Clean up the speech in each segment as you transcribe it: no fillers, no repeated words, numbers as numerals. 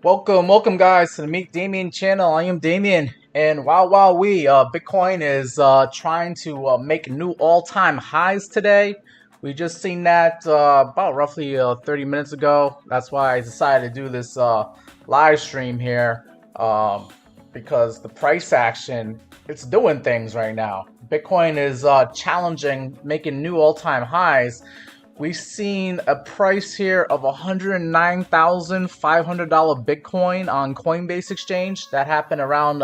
Welcome guys to the Meet Damien channel. I am Damien, and Bitcoin is trying to make new all-time highs today. We just seen that about roughly 30 minutes ago. That's why I decided to do this live stream here, because the price action, it's doing things right now. Bitcoin is challenging, making new all-time highs. We've seen a price here of $109,500 Bitcoin on Coinbase Exchange. That happened around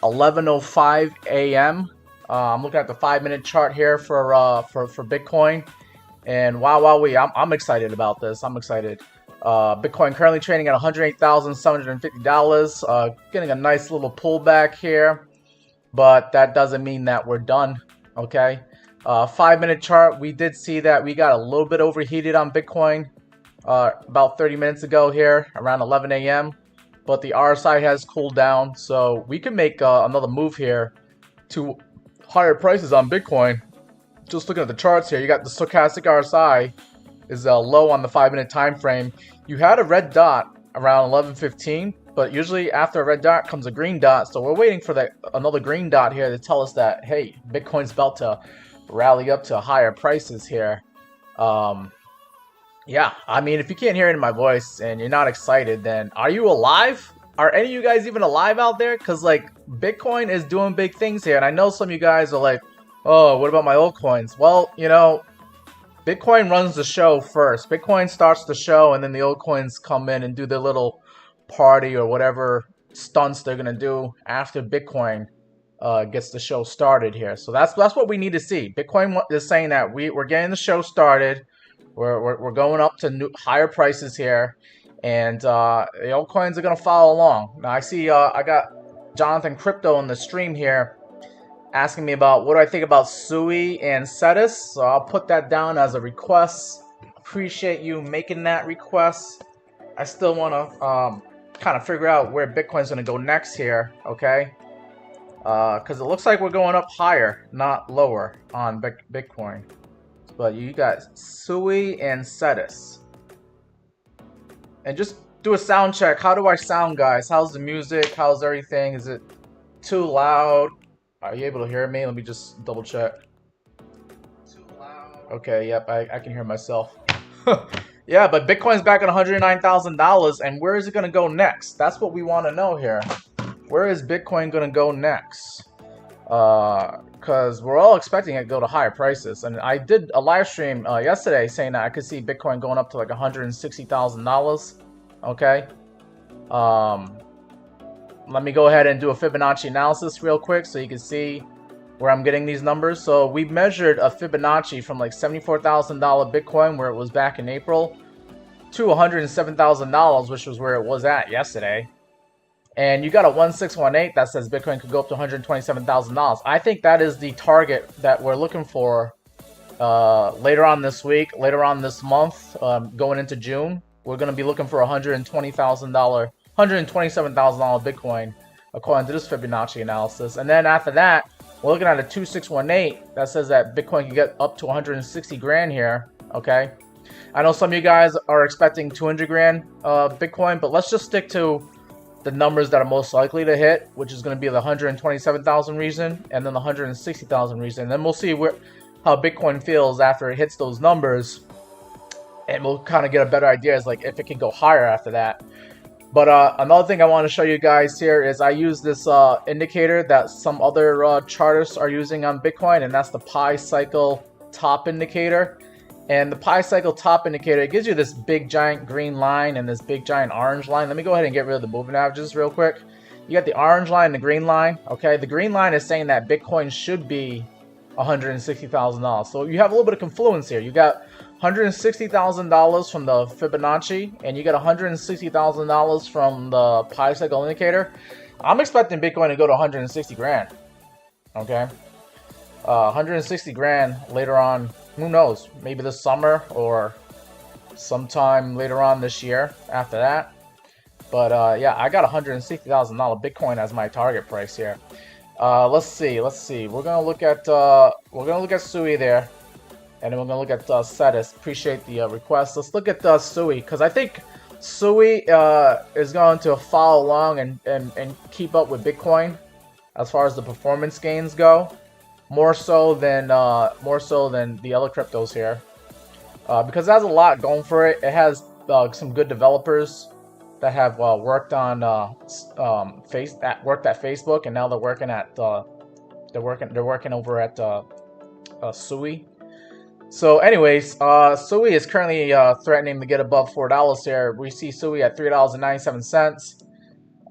11:05 a.m. I'm looking at the 5-minute chart here for Bitcoin, and I'm excited about this. I'm excited. Bitcoin currently trading at $108,750. Getting a nice little pullback here, but that doesn't mean that we're done. Okay. 5-minute chart, we did see that we got a little bit overheated on Bitcoin about 30 minutes ago here around 11 a.m. But the RSI has cooled down, so we can make another move here to higher prices on Bitcoin. Just looking at the charts here, you got the stochastic RSI is low on the 5-minute time frame. You had a red dot around 11:15, but usually after a red dot comes a green dot, so we're waiting for another green dot here to tell us that, hey, Bitcoin's about to rally up to higher prices here. Yeah, I mean, if you can't hear it in my voice and you're not excited, then are you alive? Are any of you guys even alive out there? Because, like, Bitcoin is doing big things here, and I know some of you guys are like, oh, what about my altcoins? Well, you know, Bitcoin runs the show first. Bitcoin starts the show, and then the altcoins come in and do their little party or whatever stunts they're gonna do after Bitcoin gets the show started here. So that's what we need to see. Bitcoin is saying that we're getting the show started. We're going up to higher prices here, and the altcoins are gonna follow along. Now I see I got Jonathan Crypto on the stream here asking me about what do I think about Sui and Cetus. So I'll put that down as a request. Appreciate you making that request. I still want to kind of figure out where Bitcoin's gonna go next here. Okay. Because it looks like we're going up higher, not lower on Bitcoin. But you got Sui and Cetus. And just do a sound check. How do I sound, guys? How's the music? How's everything? Is it too loud? Are you able to hear me? Let me just double check. Too loud. Okay, yep, I can hear myself. Yeah, but Bitcoin's back at $109,000, and where is it going to go next? That's what we want to know here. Where is Bitcoin going to go next? Because we're all expecting it to go to higher prices. And I did a live stream yesterday saying that I could see Bitcoin going up to like $160,000. Okay. Let me go ahead and do a Fibonacci analysis real quick so you can see where I'm getting these numbers. So we measured a Fibonacci from like $74,000 Bitcoin, where it was back in April, to $107,000, which was where it was at yesterday. And you got a 1618 that says Bitcoin could go up to $127,000. I think that is the target that we're looking for later on this week, later on this month, going into June. We're going to be looking for $127,000 Bitcoin, according to this Fibonacci analysis. And then after that, we're looking at a 2618 that says that Bitcoin can get up to 160 grand here. Okay. I know some of you guys are expecting 200 grand Bitcoin, but let's just stick to the numbers that are most likely to hit, which is going to be the 127,000 region and then the 160,000 region. And then we'll see how Bitcoin feels after it hits those numbers, and we'll kind of get a better idea as like if it can go higher after that. But another thing I want to show you guys here is I use this indicator that some other chartists are using on Bitcoin, and that's the Pi Cycle Top Indicator. And the Pi Cycle Top Indicator, it gives you this big giant green line and this big giant orange line. Let me go ahead and get rid of the moving averages real quick. You got the orange line and the green line. Okay, the green line is saying that Bitcoin should be $160,000. So you have a little bit of confluence here. You got $160,000 from the Fibonacci, and you got $160,000 from the Pi Cycle Indicator. I'm expecting Bitcoin to go to 160 grand. Okay, 160 grand later on. Who knows? Maybe this summer or sometime later on this year after that. But yeah, I got $160,000 Bitcoin as my target price here. Let's see. We're gonna look at Sui there, and then we're gonna look at Cetus. Appreciate the request. Let's look at Sui, because I think Sui is going to follow along and keep up with Bitcoin as far as the performance gains go, more so than the other cryptos here, because it has a lot going for it. It has some good developers that have worked on worked at Facebook, and now they're working at they're working over at Sui. So anyways, Sui is currently threatening to get above $4 here. We see Sui at $3.97.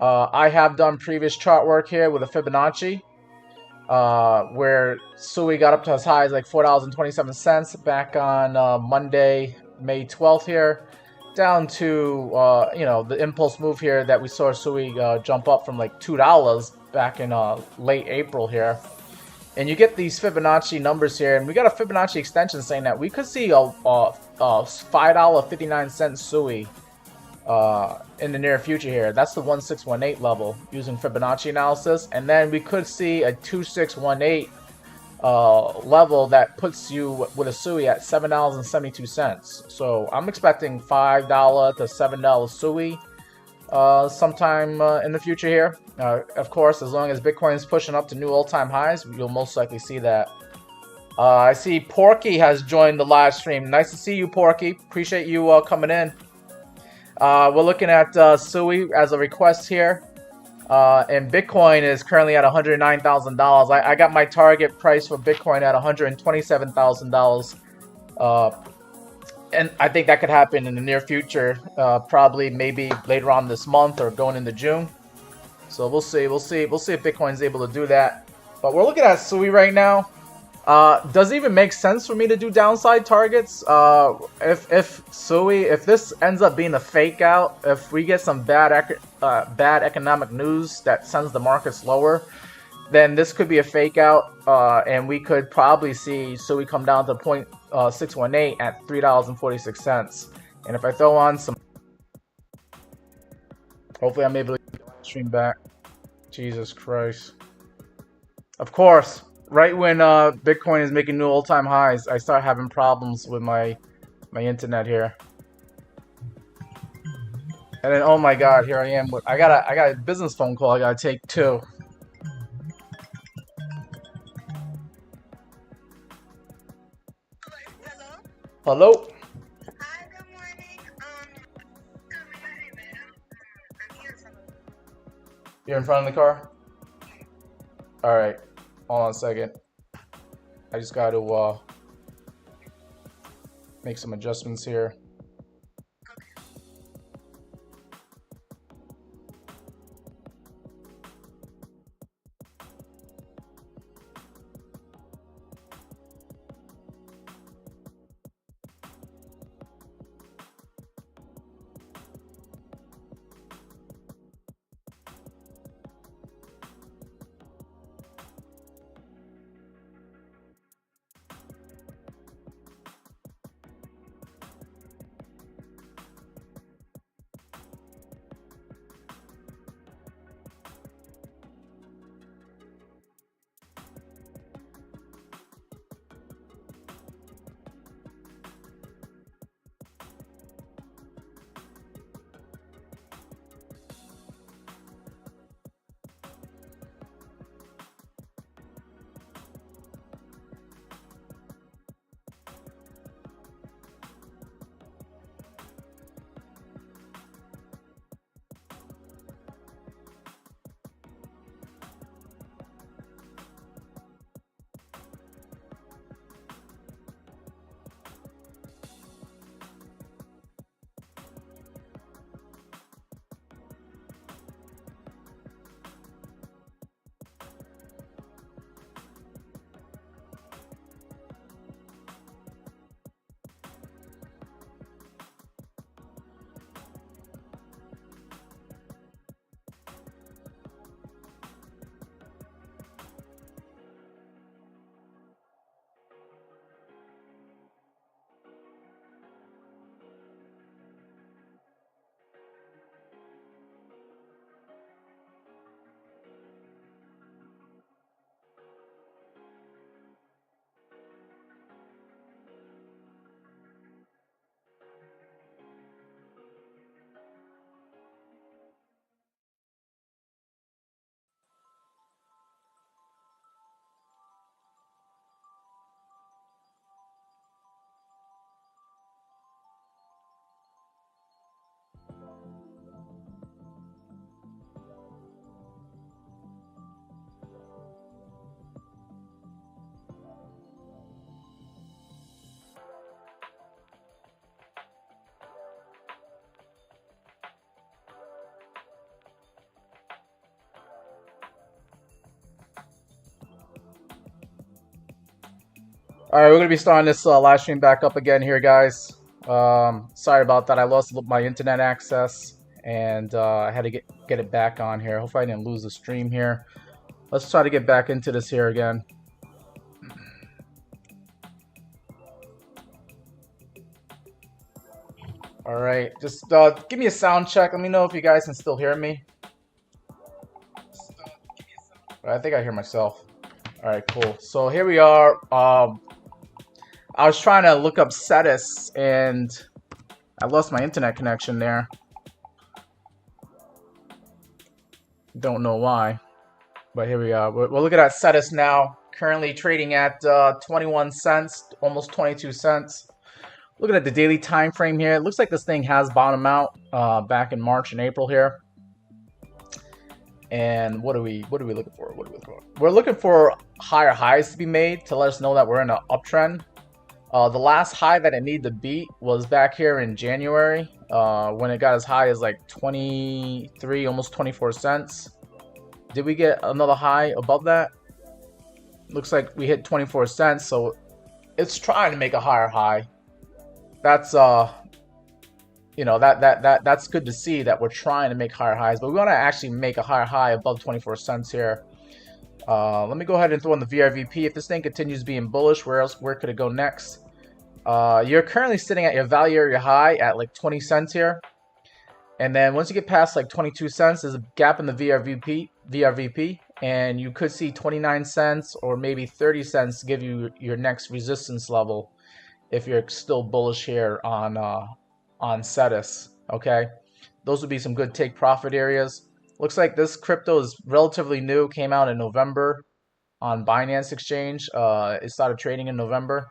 I have done previous chart work here with a Fibonacci, where Sui got up to as high as like $4.27 back on Monday, May 12th here, down to the impulse move here that we saw Sui jump up from like $2 back in late April here. And you get these Fibonacci numbers here, and we got a Fibonacci extension saying that we could see a $5.59 Sui in the near future here. That's the 1618 level using Fibonacci analysis, and then we could see a 2618 level that puts you with a Sui at $7.72. So I'm expecting $5 to $7 Sui sometime in the future here. Of course, as long as Bitcoin is pushing up to new all-time highs, you'll most likely see that. I see Porky has joined the live stream. Nice to see you, Porky. Appreciate you coming in. We're looking at Sui as a request here, and Bitcoin is currently at $109,000. I got my target price for Bitcoin at $127,000. And I think that could happen in the near future, probably maybe later on this month or going into June. So we'll see if Bitcoin's able to do that. But we're looking at Sui right now. Does it even make sense for me to do downside targets? If this ends up being a fake out, if we get some bad economic news that sends the markets lower, then this could be a fake out, and we could probably see Sui come down to 0.618 at $3.46. And if I throw on some, hopefully I'm able to stream back. Jesus Christ! Of course, right when Bitcoin is making new all-time highs, I start having problems with my internet here. And then, oh my God, here I am. I got a business phone call I gotta take too. Hello? Hi, good morning. You're in front of the car? Alright. Hold on a second. I just got to make some adjustments here. All right, we're gonna be starting this live stream back up again here, guys. Sorry about that. I lost my internet access, and I had to get it back on here. Hopefully, I didn't lose the stream here. Let's try to get back into this here again. All right, just give me a sound check. Let me know if you guys can still hear me. I think I hear myself. All right, cool. So here we are. I was trying to look up Cetus, and I lost my internet connection there. Don't know why, but here we are. We're looking at Cetus now, currently trading at 21 cents, almost 22 cents. Looking at the daily time frame here, it looks like this thing has bottomed out back in March and April here. And what are we looking for? We're looking for higher highs to be made to let us know that we're in an uptrend. The last high that it needed to beat was back here in January, when it got as high as like 23, almost 24 cents. Did we get another high above that? Looks like we hit 24 cents, so it's trying to make a higher high. That's you know, that's good to see that we're trying to make higher highs, but we want to actually make a higher high above 24 cents here. Let me go ahead and throw in the VRVP. If this thing continues being bullish, where could it go next? You're currently sitting at your value area high at like 20 cents here. And then once you get past like 22 cents, there's a gap in the VRVP, and you could see 29 cents or maybe 30 cents to give you your next resistance level if you're still bullish here on Cetus. Okay, those would be some good take profit areas. Looks like this crypto is relatively new, came out in November on Binance Exchange. It started trading in November.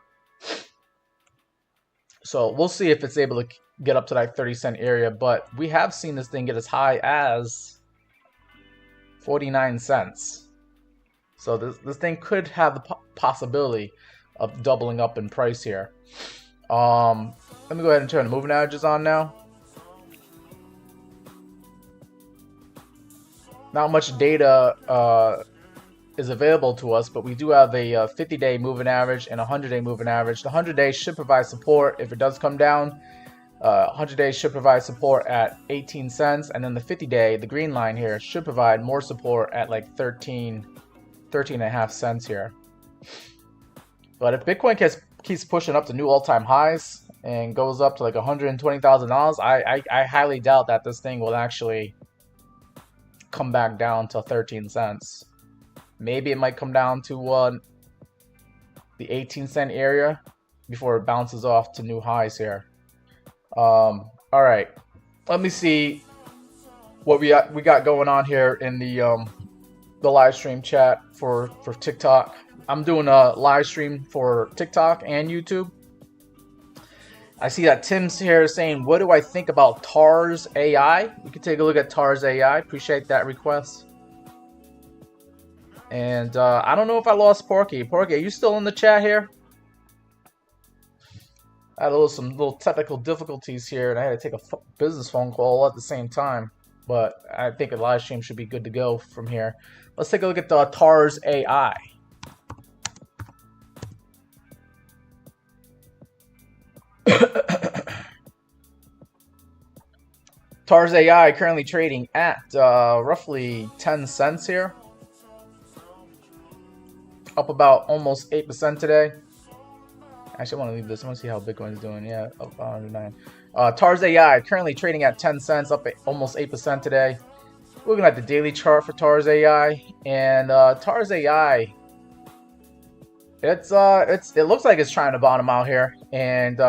So we'll see if it's able to get up to that 30-cent area, but we have seen this thing get as high as 49 cents. So this thing could have the possibility of doubling up in price here. Let me go ahead and turn the moving averages on now. Not much data is available to us, but we do have a 50-day moving average and a 100-day moving average. The 100-day should provide support if it does come down. 100 days should provide support at 18 cents, and then the 50-day, the green line here, should provide more support at like 13 and a half cents here. But if Bitcoin keeps pushing up to new all-time highs and goes up to like $120,000, I highly doubt that this thing will actually come back down to 13 cents. Maybe it might come down to the 18-cent area before it bounces off to new highs here. All right, let me see what we got going on here in the live stream chat for TikTok. I'm doing a live stream for TikTok and YouTube. I see that Tim's here saying, what do I think about TARS AI? We can take a look at TARS AI. Appreciate that request. And I don't know if I lost Porky. Porky, are you still in the chat here? I had some little technical difficulties here, and I had to take a business phone call at the same time. But I think a live stream should be good to go from here. Let's take a look at the TARS AI. TARS AI currently trading at roughly 10 cents here. Up about almost 8% today. Actually, I want to leave this. I want to see how Bitcoin is doing. Yeah, up 109. TARS AI currently trading at 10 cents, up almost 8% today. Looking at the daily chart for TARS AI, and TARS AI, it looks like it's trying to bottom out here, and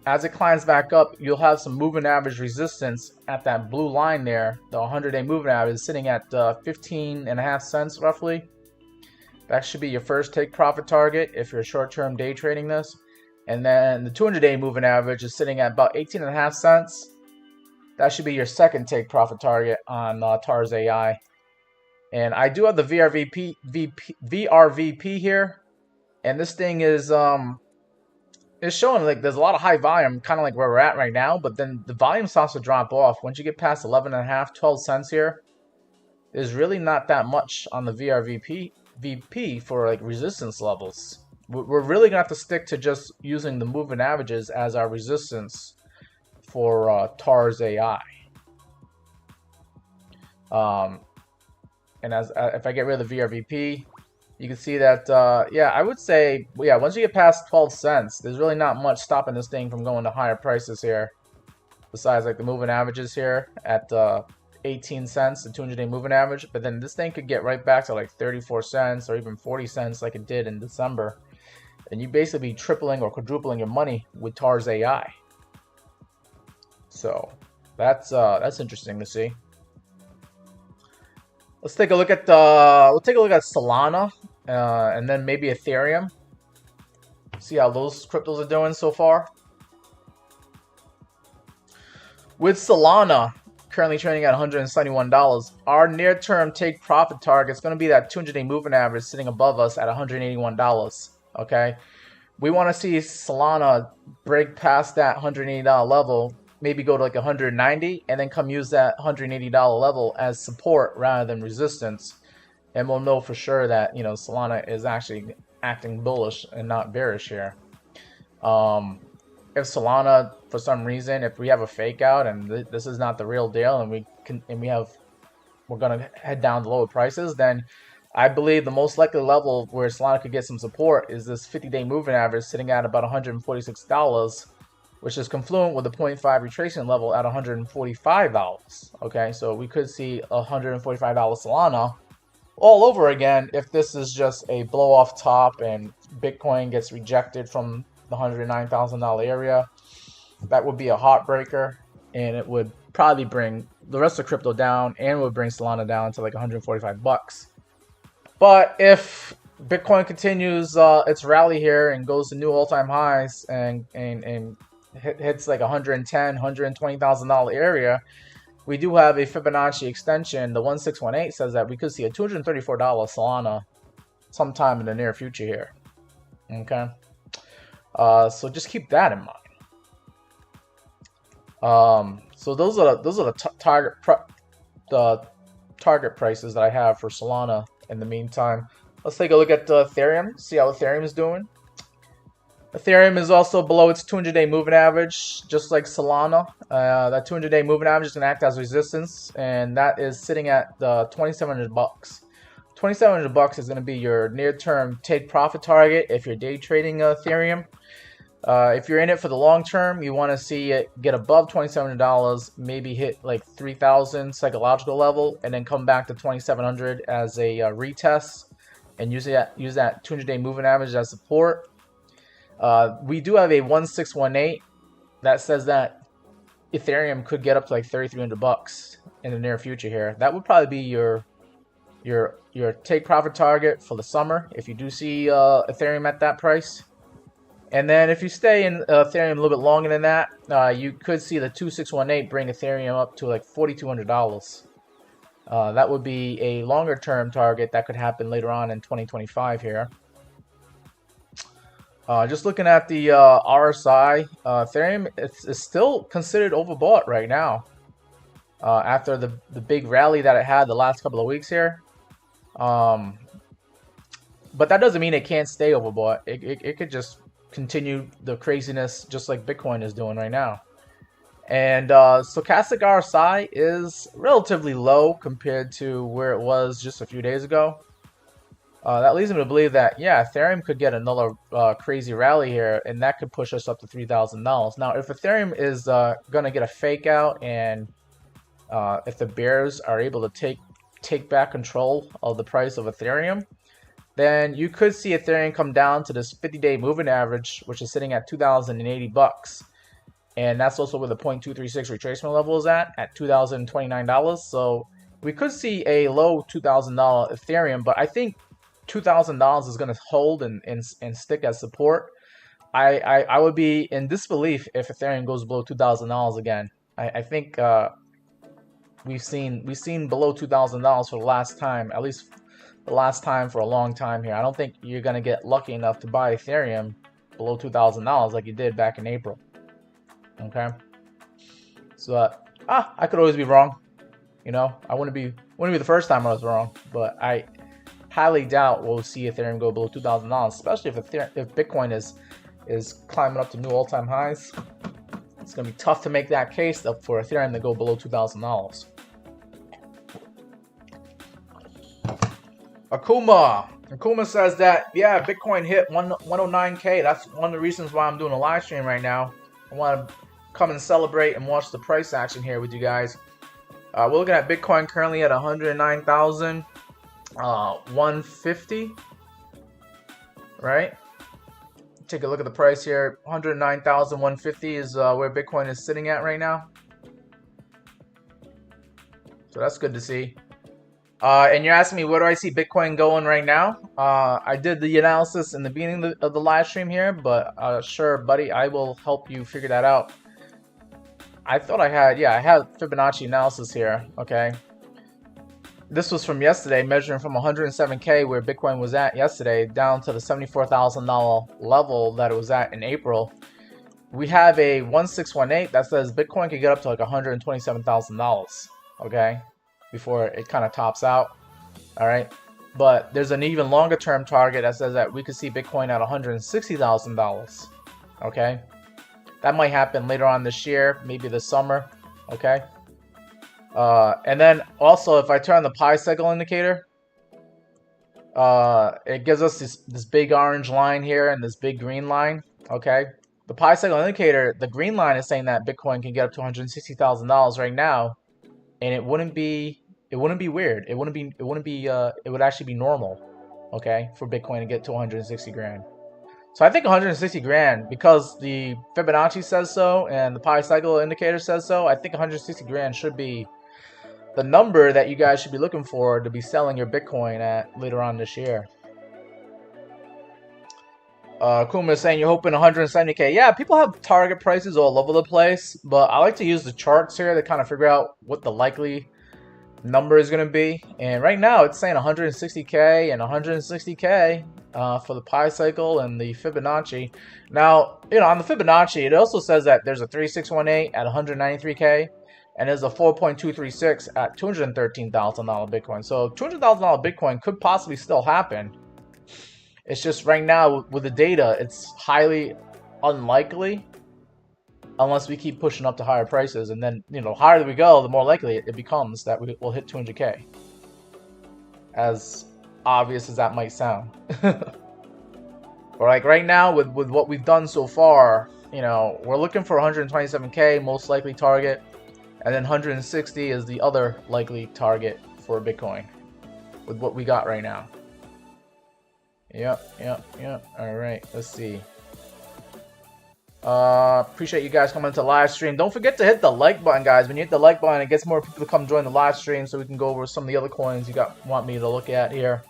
as it climbs back up, you'll have some moving average resistance at that blue line there. The 100-day moving average is sitting at 15 and a half cents roughly. That should be your first take profit target if you're short-term day trading this. And then the 200-day moving average is sitting at about 18 and a half cents. That should be your second take profit target on TARS AI. And I do have the VRVP here, and this thing is it's showing like there's a lot of high volume, kind of like where we're at right now, but then the volume starts to drop off. Once you get past 11 and a half, 12 cents here, there's really not that much on the VRVP for like resistance levels. we're really gonna have to stick to just using the moving averages as our resistance for TARS AI. And as if I get rid of the VRVP, you can see that yeah, I would say yeah, once you get past 12 cents, there's really not much stopping this thing from going to higher prices here. Besides like the moving averages here at 18 cents, the 200-day moving average. But then this thing could get right back to like 34 cents or even 40 cents like it did in December. And you basically be tripling or quadrupling your money with TARS AI. So that's interesting to see. Let's take a look at Solana and then maybe Ethereum. See how those cryptos are doing so far. With Solana currently trading at $171, our near-term take profit target is going to be that 200-day moving average sitting above us at $181. Okay, we want to see Solana break past that $180 level, maybe go to like 190, and then come use that $180 level as support rather than resistance, and we'll know for sure that, you know, Solana is actually acting bullish and not bearish here. If Solana, for some reason, if we have a fake out and this is not the real deal, and we're gonna head down to lower prices, then I believe the most likely level where Solana could get some support is this 50-day moving average sitting at about $146, which is confluent with the 0.5 retracement level at $145. Okay, so we could see $145 Solana all over again if this is just a blow off top and Bitcoin gets rejected from the $109,000 area. That would be a heartbreaker, and it would probably bring the rest of crypto down and would bring Solana down to like 145 bucks. But if Bitcoin continues its rally here and goes to new all-time highs and hits like $110,000, $120,000 area, we do have a Fibonacci extension. The 1618 says that we could see a $234 Solana sometime in the near future here. Okay. So just keep that in mind. So those are the target prices that I have for Solana in the meantime. Let's take a look at Ethereum, see how Ethereum is doing. Ethereum is also below its 200-day moving average, just like Solana. That 200-day moving average is going to act as resistance, and that is sitting at $2,700. $2,700 is going to be your near-term take profit target if you're day trading Ethereum. If you're in it for the long term, you want to see it get above $2,700, maybe hit like 3,000 psychological level, and then come back to 2,700 as a retest, and use that 200-day moving average as support. We do have a 1618 that says that Ethereum could get up to like $3,300 in the near future here. That would probably be your take profit target for the summer if you do see Ethereum at that price. And then if you stay in Ethereum a little bit longer than that, you could see the 2618 bring Ethereum up to like $4,200. That would be a longer term target that could happen later on in 2025 here. Just looking at the RSI, Ethereum is still considered overbought right now. After the big rally that it had the last couple of weeks here. But that doesn't mean it can't stay overbought. It could just continue the craziness just like Bitcoin is doing right now. And stochastic RSI is relatively low compared to where it was just a few days ago. That leads me to believe that, yeah, Ethereum could get another crazy rally here, and that could push us up to $3,000. Now, if Ethereum is going to get a fake out, and if the bears are able to take back control of the price of Ethereum, then you could see Ethereum come down to this 50-day moving average, which is sitting at $2,080. And that's also where the 0.236 retracement level is at $2,029. So we could see a low $2,000 Ethereum, but I think $2,000 is going to hold and stick as support. I would be in disbelief if Ethereum goes below $2,000 again. I think we've seen below $2,000 for the last time, at least the last time for a long time here. I don't think you're going to get lucky enough to buy Ethereum below $2,000 like you did back in April. Okay, so I could always be wrong. You know, I wouldn't be the first time I was wrong, but I highly doubt we'll see Ethereum go below $2,000, especially if Bitcoin is climbing up to new all-time highs. It's gonna be tough to make that case for Ethereum to go below $2,000. Akuma says that, yeah, Bitcoin hit 109K. That's one of the reasons why I'm doing a live stream right now. I want to come and celebrate and watch the price action here with you guys. We're looking at Bitcoin currently at 109,150, right? Take a look at the price here. 109,150 is where Bitcoin is sitting at right now. So that's good to see. And you're asking me, where do I see Bitcoin going right now? I did the analysis in the beginning of the live stream here, but sure, buddy, I will help you figure that out. I thought I had Fibonacci analysis here, okay? This was from yesterday, measuring from 107K where Bitcoin was at yesterday down to the $74,000 level that it was at in April. We have a 1618 that says Bitcoin could get up to like $127,000, okay? Before it kind of tops out, all right? But there's an even longer term target that says that we could see Bitcoin at $160,000, okay? That might happen later on this year, maybe this summer, okay? And then also, if I turn the pi cycle indicator, it gives us this big orange line here and this big green line, okay? The pi cycle indicator, the green line is saying that Bitcoin can get up to $160,000 right now, and it wouldn't be weird. It would actually be normal, okay, for Bitcoin to get to 160 grand. So I think 160 grand, because the Fibonacci says so and the pi cycle indicator says so, I think 160 grand should be the number that you guys should be looking for to be selling your Bitcoin at later on this year. Kuma is saying you're hoping 170K. Yeah, people have target prices all over the place, but I like to use the charts here to kind of figure out what the likely number is going to be. And right now it's saying 160K and 160K for the pi cycle and the Fibonacci. Now, you know, on the Fibonacci, it also says that there's a 3618 at 193K. And there's a 4.236 at $213,000 Bitcoin. So $200,000 Bitcoin could possibly still happen. It's just right now with the data, it's highly unlikely unless we keep pushing up to higher prices. And then, you know, higher we go, the more likely it becomes that we will hit 200K. As obvious as that might sound. But like right now with what we've done so far, you know, we're looking for 127K, most likely target. And then 160 is the other likely target for Bitcoin with what we got right now. Yep. All right, let's see. Appreciate you guys coming to the live stream. Don't forget to hit the like button, guys. When you hit the like button, it gets more people to come join the live stream so we can go over some of the other coins you want me to look at here.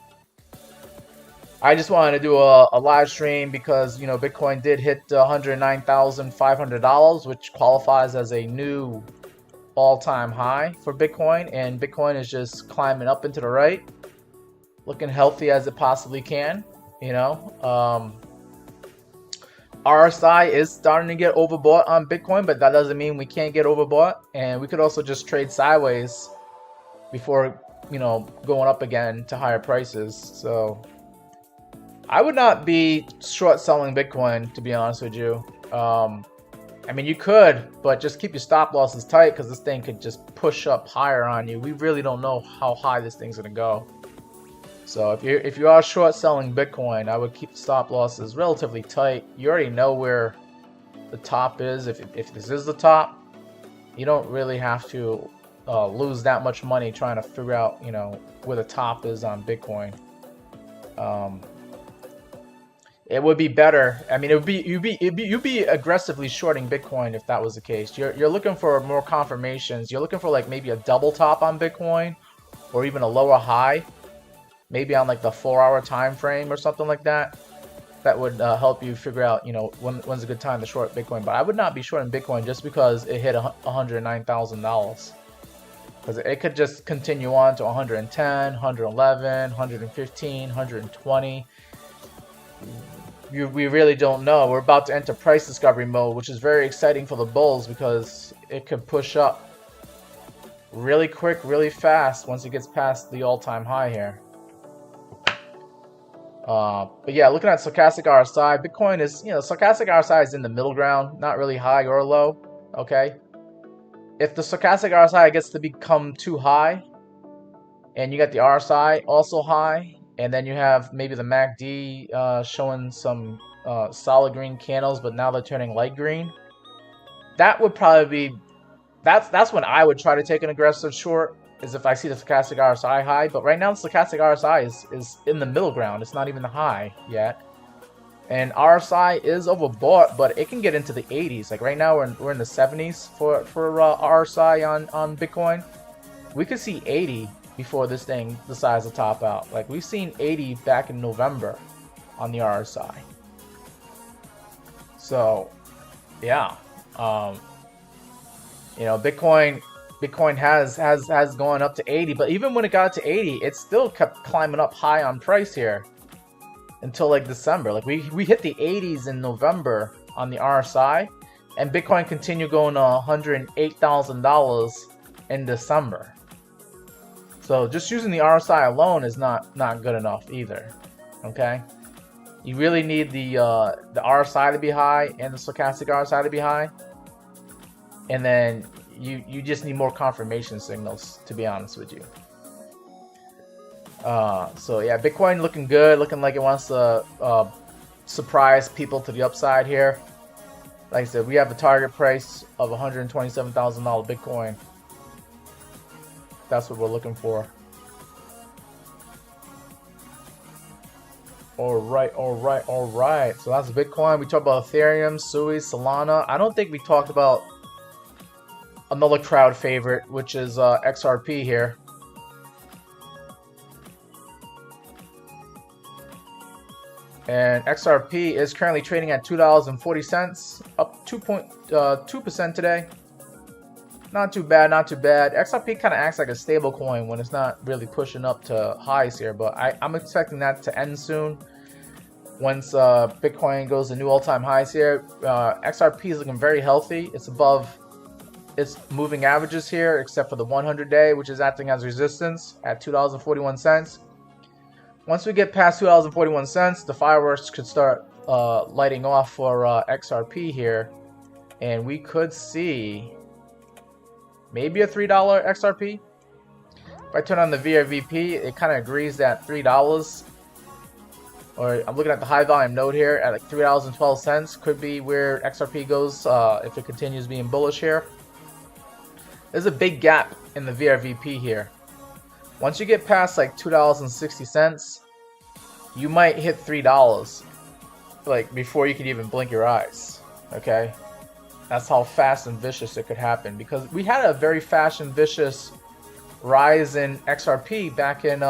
I just wanted to do a live stream because, you know, Bitcoin did hit $109,500, which qualifies as a new all-time high for Bitcoin, and Bitcoin is just climbing up into the right, looking healthy as it possibly can, you know. RSI is starting to get overbought on Bitcoin, but that doesn't mean we can't get overbought, and we could also just trade sideways before, you know, going up again to higher prices. So I would not be short selling Bitcoin, to be honest with you. I mean, you could, but just keep your stop losses tight because this thing could just push up higher on you. We really don't know how high this thing's going to go. So if you are short selling Bitcoin, I would keep the stop losses relatively tight. You already know where the top is. If this is the top, you don't really have to lose that much money trying to figure out, you know, where the top is on Bitcoin. It would be better. I mean, you'd be aggressively shorting Bitcoin if that was the case. You're looking for more confirmations. You're looking for like maybe a double top on Bitcoin, or even a lower high, maybe on like the 4-hour time frame or something like that. That would help you figure out, you know, when's a good time to short Bitcoin. But I would not be shorting Bitcoin just because it hit $109,000, because it could just continue on to 110, 111, 115, 120. We really don't know. We're about to enter price discovery mode, which is very exciting for the bulls because it could push up really quick, really fast once it gets past the all-time high here. But yeah, looking at stochastic RSI, Bitcoin is, stochastic RSI is in the middle ground, not really high or low. Okay. If the stochastic RSI gets to become too high, and you got the RSI also high, and then you have maybe the MACD showing some solid green candles, but now they're turning light green, that would probably be, that's when I would try to take an aggressive short, is if I see the stochastic RSI high. But right now the stochastic RSI is in the middle ground. It's not even the high yet. And RSI is overbought, but it can get into the 80s. Like right now we're in the 70s for RSI on Bitcoin. We could see 80 before this thing decides to top out. Like we've seen 80 back in November on the RSI. So yeah, Bitcoin has gone up to 80, but even when it got to 80, it still kept climbing up high on price here until like December. Like we hit the 80s in November on the RSI, and Bitcoin continued going to $108,000 in December. So just using the RSI alone is not good enough either. Okay, you really need the RSI to be high and the stochastic RSI to be high, and then you just need more confirmation signals, to be honest with you. So yeah, Bitcoin looking good, looking like it wants to surprise people to the upside here. Like I said, we have a target price of $127,000 Bitcoin. That's what we're looking for. All right. So that's Bitcoin. We talked about Ethereum, Sui, Solana. I don't think we talked about another crowd favorite, which is XRP here. And XRP is currently trading at $2.40, up 2.2% today. Not too bad, not too bad. XRP kind of acts like a stable coin when it's not really pushing up to highs here, but I'm expecting that to end soon. Once Bitcoin goes to new all-time highs here, XRP is looking very healthy. It's above its moving averages here, except for the 100-day, which is acting as resistance at $2.41. Once we get past $2.41, the fireworks could start lighting off for XRP here, and we could see maybe a $3 XRP. If I turn on the VRVP, it kind of agrees that $3, or I'm looking at the high volume node here at like $3.12 could be where XRP goes if it continues being bullish here. There's a big gap in the VRVP here. Once you get past like $2.60, you might hit $3 like before you could even blink your eyes. Okay, that's how fast and vicious it could happen, because we had a very fast and vicious rise in XRP back here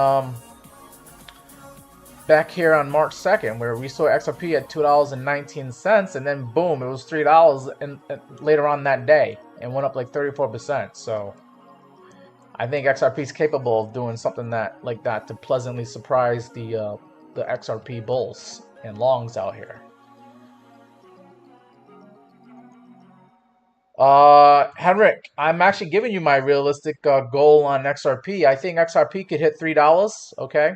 on March 2nd, where we saw XRP at $2.19, and then boom, it was $3 and later on that day, and went up like 34%. So I think XRP is capable of doing something like that to pleasantly surprise the XRP bulls and longs out here. Henrik, I'm actually giving you my realistic goal on XRP. I think XRP could hit $3. Okay.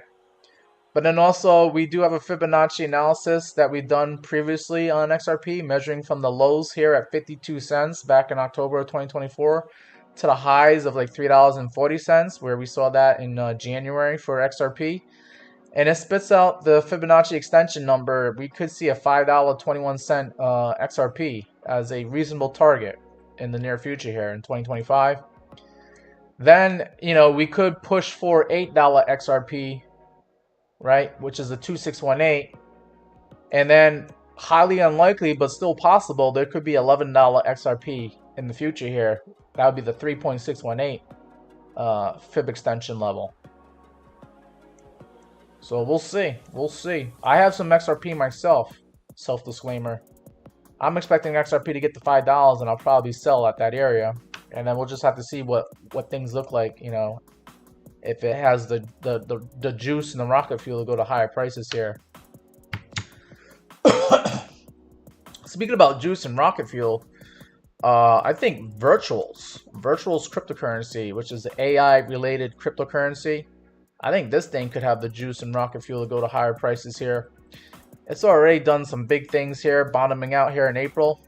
But then also, we do have a Fibonacci analysis that we've done previously on XRP, measuring from the lows here at 52 cents back in October of 2024 to the highs of like $3.40, where we saw that in January for XRP. And it spits out the Fibonacci extension number. We could see a $5.21 XRP as a reasonable target in the near future here in 2025. Then, we could push for $8 XRP, right, which is a 2618, and then highly unlikely but still possible, there could be $11 XRP in the future here. That would be the 3.618 fib extension level. So we'll see. I have some XRP myself, self-disclaimer. I'm expecting XRP to get to $5, and I'll probably sell at that area, and then we'll just have to see what things look like, if it has the juice and the rocket fuel to go to higher prices here. Speaking about juice and rocket fuel, I think Virtuals cryptocurrency, which is the AI related cryptocurrency, I think this thing could have the juice and rocket fuel to go to higher prices here. It's already done some big things here, bottoming out here in April.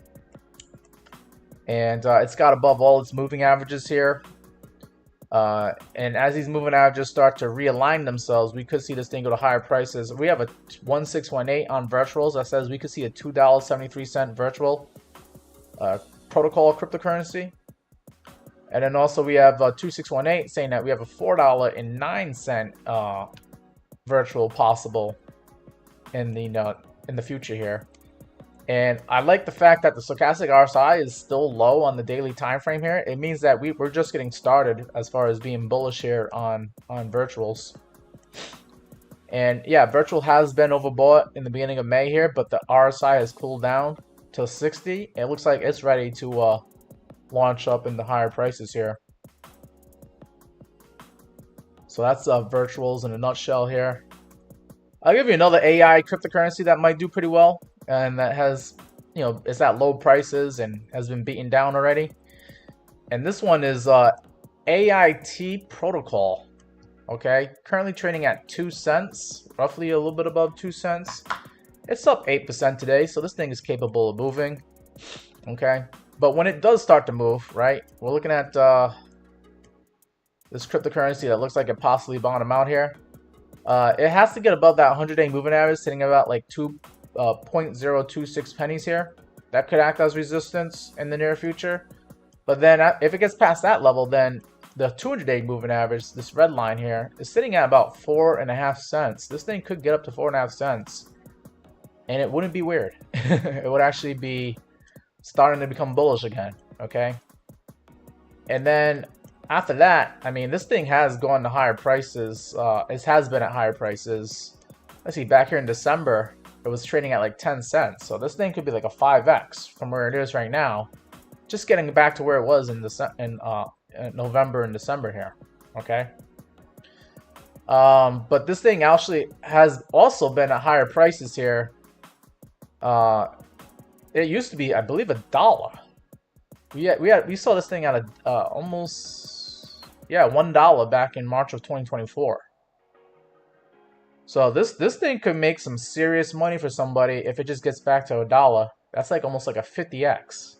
And it's got above all its moving averages here. And as these moving averages start to realign themselves, we could see this thing go to higher prices. We have a 1618 on virtuals that says we could see a $2.73 virtual protocol cryptocurrency. And then also we have 2618 saying that we have a $4.09 virtual possible in the future here. And I like the fact that the stochastic RSI is still low on the daily time frame here. It means that we're just getting started as far as being bullish here on virtuals. And yeah, virtual has been overbought in the beginning of May here, but the RSI has cooled down to 60. It looks like it's ready to launch up in the higher prices here. So that's virtuals in a nutshell here. I'll give you another AI cryptocurrency that might do pretty well, and that has, it's at low prices and has been beaten down already. And this one is AIT protocol. Okay, currently trading at 2 cents, roughly a little bit above 2 cents. It's up 8% today, so this thing is capable of moving. Okay, but when it does start to move, right, we're looking at this cryptocurrency that looks like it possibly bottom out here. It has to get above that 100-day moving average, sitting about like 2.026 pennies here. That could act as resistance in the near future. But then if it gets past that level, then the 200-day moving average, this red line here, is sitting at about 4.5 cents. This thing could get up to 4.5 cents. And it wouldn't be weird. It would actually be starting to become bullish again. Okay. And then after that, I mean, this thing has gone to higher prices. It has been at higher prices. Let's see, back here in December, it was trading at like 10 cents. So this thing could be like a 5x from where it is right now. Just getting back to where it was in November and December here. Okay. But this thing actually has also been at higher prices here. It used to be, I believe, $1. We saw this thing at almost $1 back in March of 2024. So this thing could make some serious money for somebody if it just gets back to $1. That's like almost like a 50x.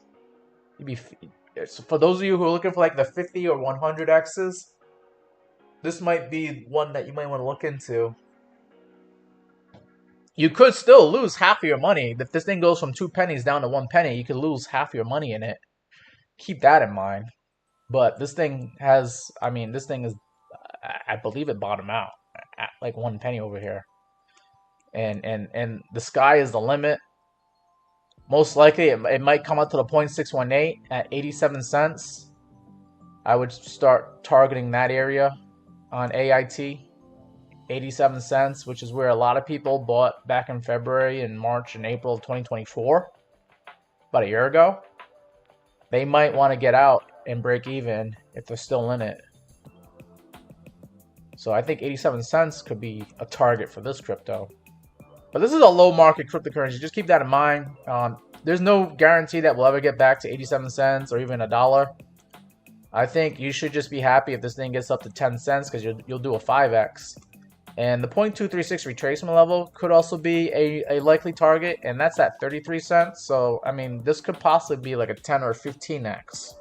For those of you who are looking for like the 50 or 100x's, this might be one that you might want to look into. You could still lose half of your money. If this thing goes from 2 pennies down to 1 penny, you could lose half your money in it. Keep that in mind. But this thing has, I mean, this thing is, I believe it bottomed out at like 1 penny over here. And the sky is the limit. Most likely it might come up to the 0.618 at 87 cents. I would start targeting that area on AIT. 87 cents, which is where a lot of people bought back in February and March and April of 2024, about a year ago. They might want to get out and break even if they're still in it. So I think 87 cents could be a target for this crypto. But this is a low market cryptocurrency. Just keep that in mind. There's no guarantee that we'll ever get back to 87 cents or even $1. I think you should just be happy if this thing gets up to 10 cents because you'll do a 5x. And the 0.236 retracement level could also be a likely target, and that's at 33 cents. So, I mean, this could possibly be like a 10 or 15x.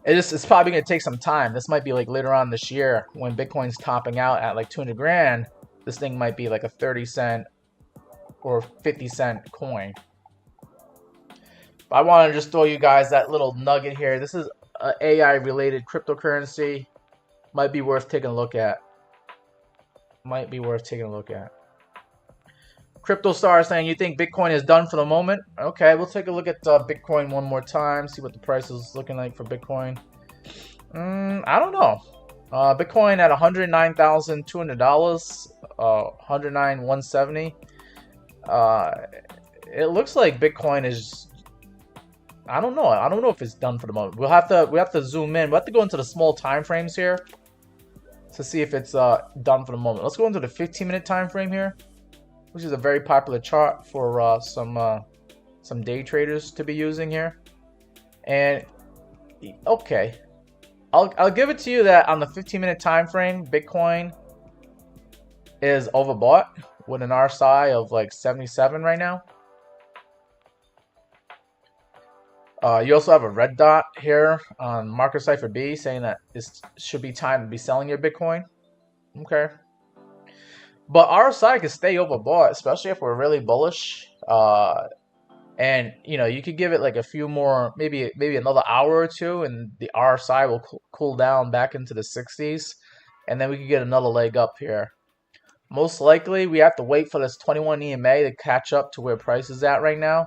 It's probably going to take some time. This might be like later on this year when Bitcoin's topping out at like 200 grand. This thing might be like a 30 cent or 50 cent coin. But I want to just throw you guys that little nugget here. This is an AI related cryptocurrency. Might be worth taking a look at. Might be worth taking a look at. CryptoStar saying, you think Bitcoin is done for the moment? Okay, we'll take a look at Bitcoin one more time. See what the price is looking like for Bitcoin. I don't know. Bitcoin at $109,200. $109,170. It looks like Bitcoin is. I don't know. I don't know if it's done for the moment. We have to zoom in. We have to go into the small time frames here to see if it's done for the moment. Let's go into the 15-minute time frame here, which is a very popular chart for some day traders to be using here. And okay, I'll give it to you that on the 15-minute time frame, Bitcoin is overbought with an RSI of like 77 right now. You also have a red dot here on Market Cipher B saying that this should be time to be selling your Bitcoin. Okay. But RSI can stay overbought, especially if we're really bullish. And you know, you could give it like a few more, maybe another hour or two, and the RSI will cool down back into the 60s, and then we could get another leg up here. Most likely, we have to wait for this 21 EMA to catch up to where price is at right now.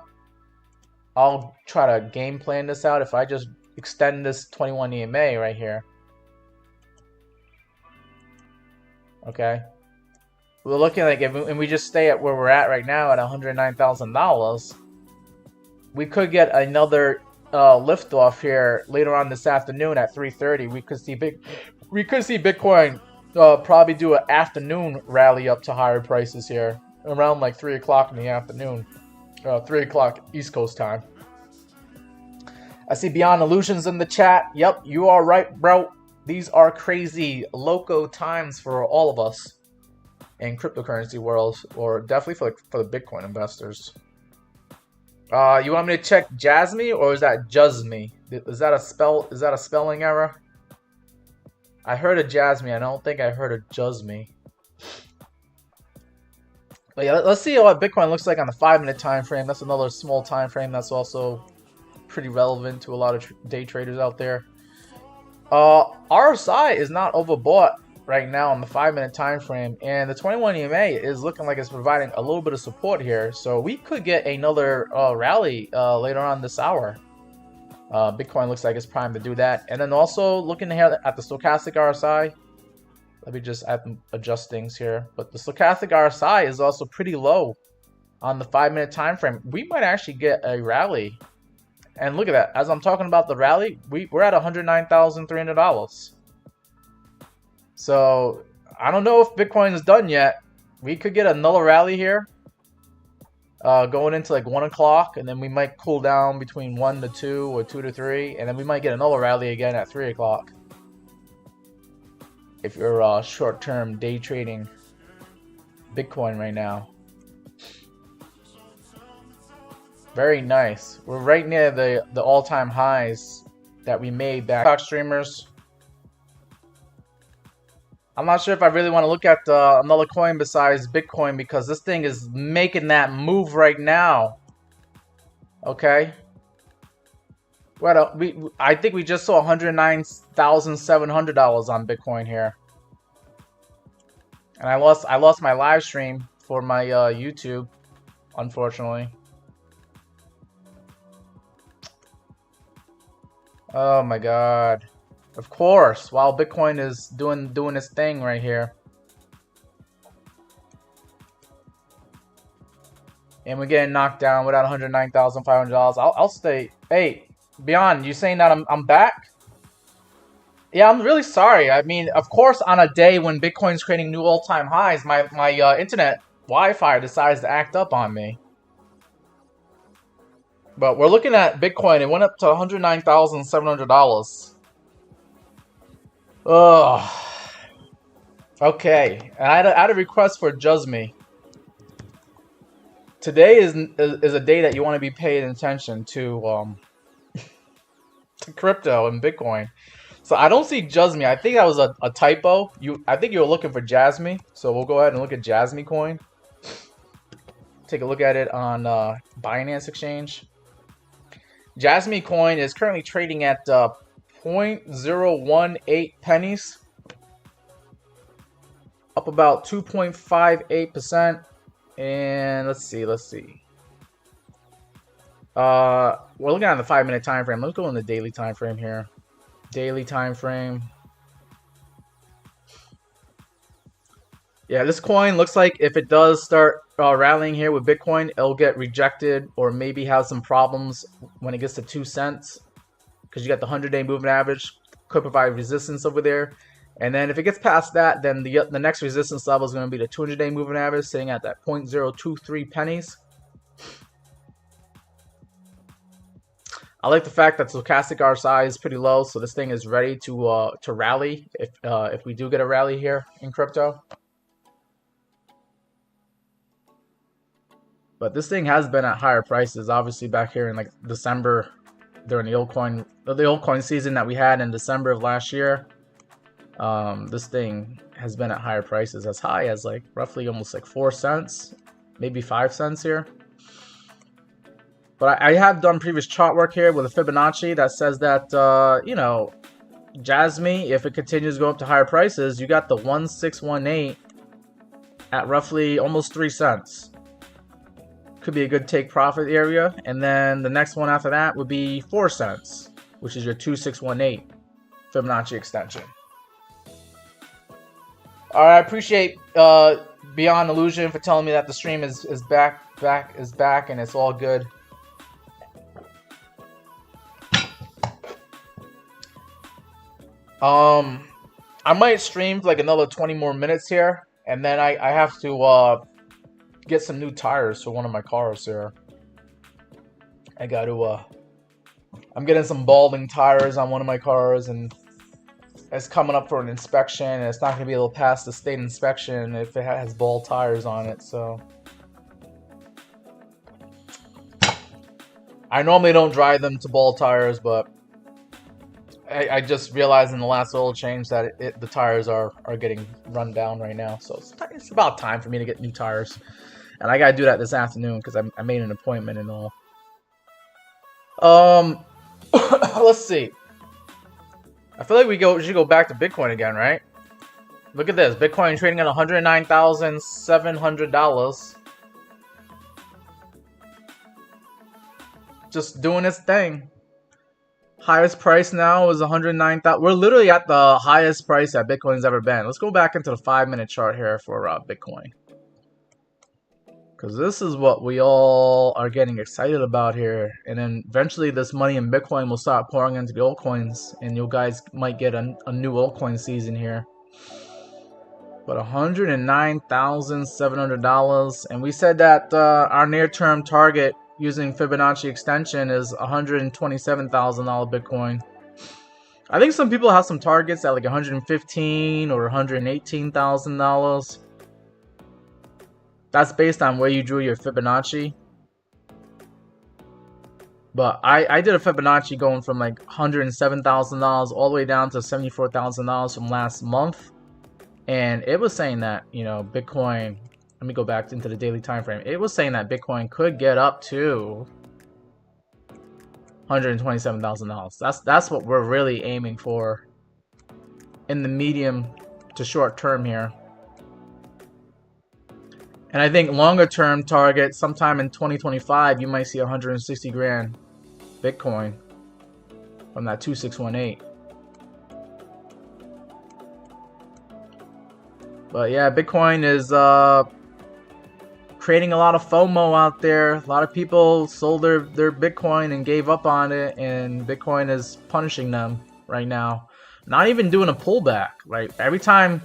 I'll try to game plan this out if I just extend this 21 EMA right here. Okay. We're looking like if we just stay at where we're at right now at $109,000, we could get another lift off here later on this afternoon at 3:30. We could see Bitcoin probably do an afternoon rally up to higher prices here around like 3 o'clock in the afternoon. 3 o'clock East Coast time. I see Beyond Illusions in the chat. Yep, you are right, bro. These are crazy loco times for all of us in cryptocurrency world, or definitely for the Bitcoin investors. You want me to check Jasmy or is that Jusme? Is that a spelling error? I heard a Jasmy. I don't think I heard a Jusme. But yeah, let's see what Bitcoin looks like on the 5-minute time frame. That's another small time frame that's also pretty relevant to a lot of day traders out there. RSI is not overbought right now on the 5-minute time frame, and the 21 EMA is looking like it's providing a little bit of support here. So we could get another rally later on this hour. Bitcoin looks like it's primed to do that. And then also looking ahead at the stochastic RSI. Let me just adjust things here. But the stochastic RSI is also pretty low on the 5-minute time frame. We might actually get a rally. And look at that. As I'm talking about the rally, we're at $109,300. So I don't know if Bitcoin is done yet. We could get another rally here. Going into like 1 o'clock, and then we might cool down between 1 to 2 or 2 to 3, and then we might get another rally again at 3 o'clock. If you're short-term day trading Bitcoin right now. Very nice. We're right near the all-time highs that we made back. Stock streamers. I'm not sure if I really want to look at another coin besides Bitcoin because this thing is making that move right now. Okay. Well, I think we just saw $109,700 on Bitcoin here, and I lost my live stream for my YouTube, unfortunately. Oh my God. Of course, while Bitcoin is doing its thing right here. And we're getting knocked down without $109,500. I'll stay. Hey, Beyond, you saying that I'm back? Yeah, I'm really sorry. I mean, of course, on a day when Bitcoin's creating new all-time highs, my internet Wi-Fi decides to act up on me. But we're looking at Bitcoin. It went up to $109,700. Ugh. Okay. And I had a request for Jusme. Today is a day that you want to be paying attention to to crypto and Bitcoin. So I don't see Jusme. I think that was a typo. I think you were looking for Jasmy. So we'll go ahead and look at Jasmy coin. Take a look at it on Binance Exchange. Jasmy coin is currently trading at 0.018 pennies, up about 2.58%. And let's see. We're looking at the 5-minute time frame. Let's go in the daily time frame here. Daily time frame. Yeah, this coin looks like if it does start rallying here with Bitcoin, it'll get rejected or maybe have some problems when it gets to 2 cents. Because you got the 100-day moving average, could provide resistance over there. And then if it gets past that, then the next resistance level is going to be the 200-day moving average, sitting at that 0.023 pennies. I like the fact that stochastic RSI is pretty low, so this thing is ready to rally if we do get a rally here in crypto. But this thing has been at higher prices, obviously back here in like December during the altcoin season that we had in December of last year. This thing has been at higher prices, as high as like roughly almost like 4 cents, maybe 5 cents here. But I have done previous chart work here with a Fibonacci that says that, you know, Jasmine, if it continues to go up to higher prices, you got the 1618 at roughly almost 3 cents. Could be a good take profit area. And then the next one after that would be 4 cents, which is your 2618 Fibonacci extension. All right, I appreciate Beyond Illusion for telling me that the stream is back, and it's all good. I might stream for like another 20 more minutes here, and then I have to get some new tires for one of my cars here. I got to I'm getting some balding tires on one of my cars, and it's coming up for an inspection, and it's not going to be able to pass the state inspection if it has bald tires on it. So I normally don't drive them to bald tires, but I just realized in the last oil change that the tires are getting run down right now. So it's about time for me to get new tires. And I got to do that this afternoon because I made an appointment and all. Let's see. I feel like we should go back to Bitcoin again, right? Look at this. Bitcoin trading at $109,700. Just doing its thing. Highest price now is 109,000. We're literally at the highest price that Bitcoin's ever been. Let's go back into the 5-minute chart here for Bitcoin. Because this is what we all are getting excited about here. And then eventually this money in Bitcoin will start pouring into the altcoins. And you guys might get a new altcoin season here. But $109,700. And we said that our near-term target using Fibonacci extension is $127,000 Bitcoin. I think some people have some targets at like $115,000 or $118,000. That's based on where you drew your Fibonacci. But I did a Fibonacci going from like $107,000 all the way down to $74,000 from last month. And it was saying that, you know, Bitcoin, let me go back into the daily time frame. It was saying that Bitcoin could get up to $127,000. That's what we're really aiming for in the medium to short term here. And I think longer term target, sometime in 2025, you might see 160 grand Bitcoin from that 2618. But yeah, Bitcoin is creating a lot of FOMO out there. A lot of people sold their Bitcoin and gave up on it, and Bitcoin is punishing them right now. Not even doing a pullback. Right? Every time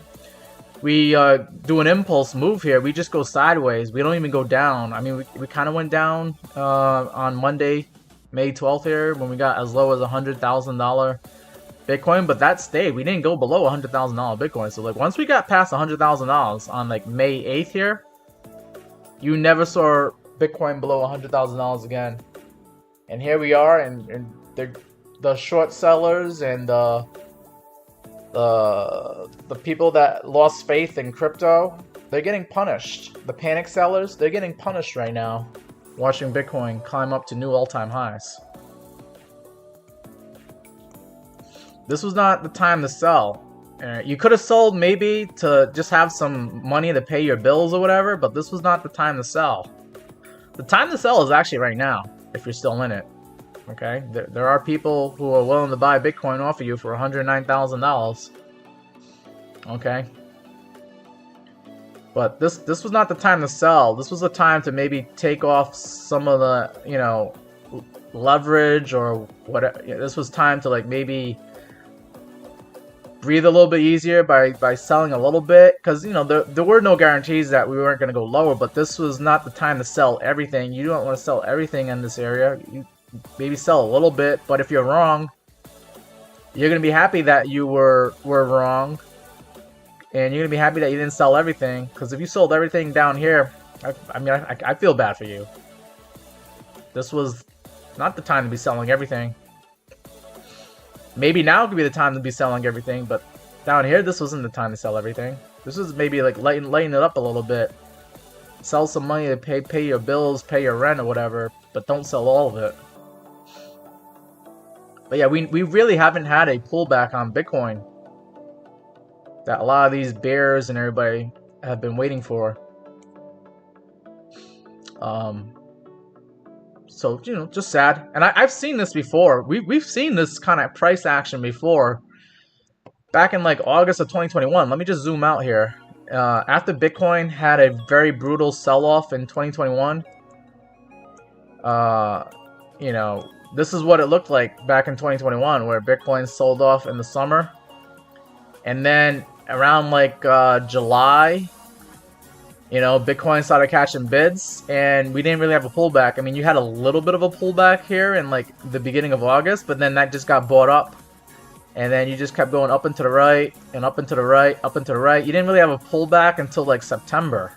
we do an impulse move here, we just go sideways. We don't even go down. I mean, we kind of went down on Monday, May 12th here, when we got as low as $100,000 Bitcoin, but that stayed. We didn't go below $100,000 Bitcoin. So like once we got past $100,000 on like May 8th here, you never saw Bitcoin below $100,000 again. And here we are, and the short sellers and the people that lost faith in crypto, they're getting punished. The panic sellers, they're getting punished right now, watching Bitcoin climb up to new all-time highs. This was not the time to sell. You could have sold maybe to just have some money to pay your bills or whatever, but this was not the time to sell. The time to sell is actually right now, if you're still in it. Okay, there are people who are willing to buy Bitcoin off of you for $109,000. Okay, but this was not the time to sell. This was the time to maybe take off some of the, you know, leverage or whatever. This was time to like maybe breathe a little bit easier by selling a little bit, because you know there were no guarantees that we weren't going to go lower, but this was not the time to sell everything. You don't want to sell everything in this area. maybe sell a little bit, but if you're wrong, you're gonna be happy that you were wrong, and you're gonna be happy that you didn't sell everything. Because if you sold everything down here, I feel bad for you. This was not the time to be selling everything. Maybe now could be the time to be selling everything, but down here, this wasn't the time to sell everything. This was maybe like lighten it up a little bit. Sell some money to pay your bills, pay your rent or whatever, but don't sell all of it. But yeah, we really haven't had a pullback on Bitcoin that a lot of these bears and everybody have been waiting for. So, you know, just sad. And I've seen this before. We've seen this kind of price action before. Back in like August of 2021. Let me just zoom out here. After Bitcoin had a very brutal sell-off in 2021, you know, this is what it looked like back in 2021, where Bitcoin sold off in the summer. And then around like July, you know, Bitcoin started catching bids, and we didn't really have a pullback. I mean, you had a little bit of a pullback here in like the beginning of August, but then that just got bought up. And then you just kept going up and to the right, and up and to the right, up and to the right. You didn't really have a pullback until like September.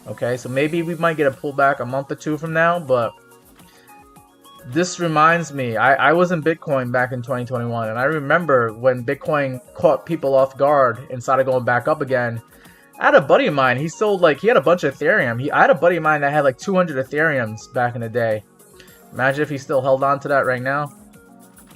Okay, so maybe we might get a pullback a month or two from now, but this reminds me, I was in Bitcoin back in 2021, and I remember when Bitcoin caught people off guard and started going back up again. I had a buddy of mine, he had a bunch of Ethereum. I had a buddy of mine that had like 200 Ethereums back in the day. Imagine if he still held on to that right now.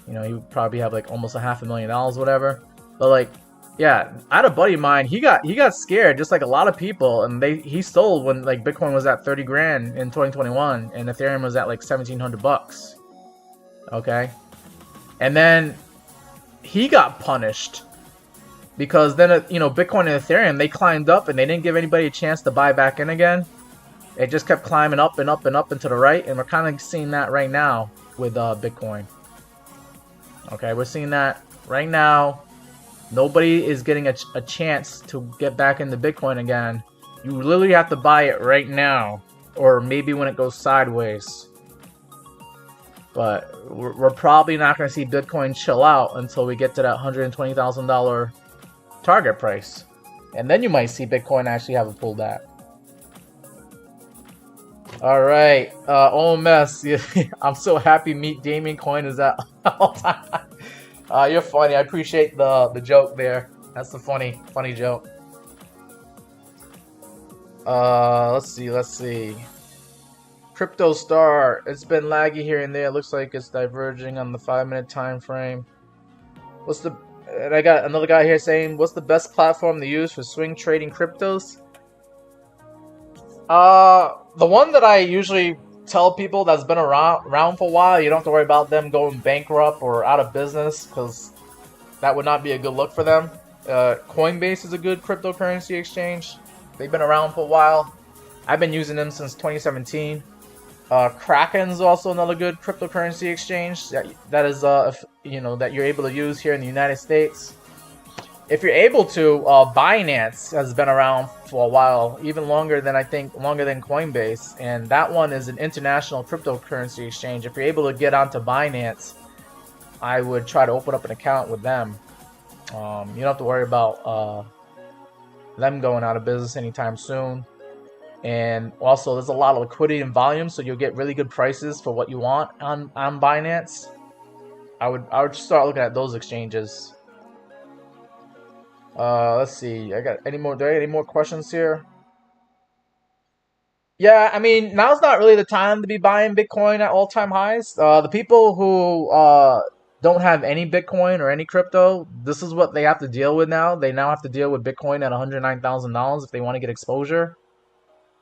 You know, he would probably have like almost $500,000, whatever. But like, yeah, I had a buddy of mine. He got scared, just like a lot of people, and he sold when like Bitcoin was at 30 grand in 2021, and Ethereum was at like $1,700. Okay, and then he got punished because then you know, Bitcoin and Ethereum, they climbed up and they didn't give anybody a chance to buy back in again. It just kept climbing up and up and up and to the right, and we're kind of seeing that right now with Bitcoin. Okay, we're seeing that right now. Nobody is getting a chance to get back into Bitcoin again. You literally have to buy it right now, or maybe when it goes sideways. But we're probably not going to see Bitcoin chill out until we get to that $120,000 target price. And then you might see Bitcoin actually have a pullback. Alright, OMS, I'm so happy Meet Damien Coin is at all time high. You're funny, I appreciate the joke there. That's a funny joke. Let's see. Crypto Star, it's been laggy here and there. It looks like it's diverging on the 5-minute time frame. And I got another guy here saying, what's the best platform to use for swing trading cryptos? The one that I usually tell people that's been around for a while, you don't have to worry about them going bankrupt or out of business, because that would not be a good look for them. Coinbase is a good cryptocurrency exchange. They've been around for a while. I've been using them since 2017. Kraken is also another good cryptocurrency exchange that is you know, that you're able to use here in the United States. If you're able to, Binance has been around for a while, even longer than Coinbase, and that one is an international cryptocurrency exchange. If you're able to get onto Binance, I would try to open up an account with them. You don't have to worry about them going out of business anytime soon. And also, there's a lot of liquidity and volume, so you'll get really good prices for what you want on Binance. I would start looking at those exchanges. Let's see. Do I get any more questions here? Yeah, I mean, now's not really the time to be buying Bitcoin at all-time highs. The people who don't have any Bitcoin or any crypto, this is what they have to deal with now. They now have to deal with Bitcoin at $109,000 if they want to get exposure.